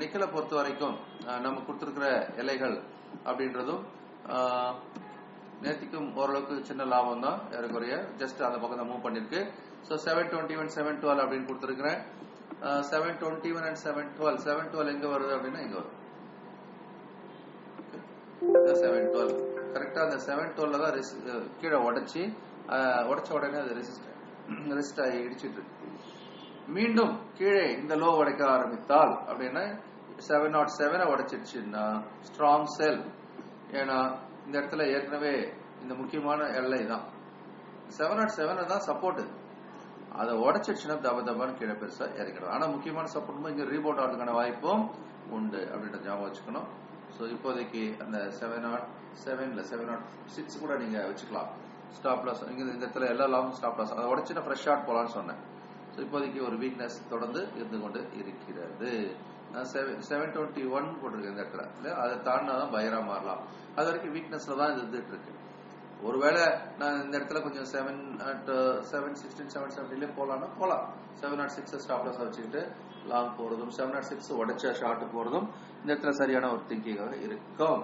நிக்கலை பொறுத்த வரைக்கும் நம்ம கொடுத்துருக்கிற எல்லைகள் அப்படின்றதும் நேற்றுக்கும் ஓரளவுக்கு சின்ன லாபம் தான் ஏறக்குறைய ஜஸ்ட் அந்த பக்கம் தான் மூவ் பண்ணிருக்கு. ஸோ 721 712 அப்படின்னு கொடுத்துருக்கிறேன். 721 and 712 712 எங்க வருது அப்படின்னா இங்க வரும் 712 கரெக்டா. அந்த 712 தான் கீழே உடைச்ச உடனே அது ரெசிஸ்ட் ஆகி இடிச்சிட்டு இருக்கு. மீண்டும் கீழே இந்த லோ உடைக்க ஆரம்பித்தால் அப்படின்னா 707 உடைச்சிடுச்சுன்னா ஸ்ட்ராங் செல். ஏன்னா இந்த இடத்துல ஏற்கனவே இந்த முக்கியமான எல்லை தான் 707 தான் சப்போர்ட். அதை உடைச்சிடுச்சுன்னா தபான்னு கீழே பெருசா இறங்கிடும். ஆனா முக்கியமான சப்போர்ட் இங்க ரீபவுண்ட் ஆகிறதுக்கான வாய்ப்பும் உண்டு அப்படின்ற ஞாபகம் வச்சுக்கணும். ஸோ இப்போதைக்கு அந்த 707 இல்ல 706 கூட நீங்க வச்சுக்கலாம் ஸ்டாப் லாஸ். இங்க இந்த இடத்துல எல்லா லாபம் ஸ்டாப் லாஸ். அதை உடைச்சுன்னா ஃப்ரெஷ் ஷார்ட் போலான்னு சொன்னேன். ஸோ இப்போதைக்கு ஒரு வீக்னஸ் தொடர்ந்து இருந்து கொண்டு இருக்கிறது. 721 போட்டிருக்கு இந்த இடத்துல. அதை தாண்டினாதான் பயரா மாறலாம். அது வரைக்கும் வீக்னஸ்ல தான் இருந்துட்டு இருக்கு. ஒருவேளை நான் இந்த இடத்துல கொஞ்சம் 716 770 போலாம்னா போலாம். 706 ஸ்டாப் லாஸ் வச்சுக்கிட்டு லாங் போறதும் 706 உடைச்ச ஷார்ட் போறதும் இந்த இடத்துல சரியான ஒரு திங்கிங்காக இருக்கும்.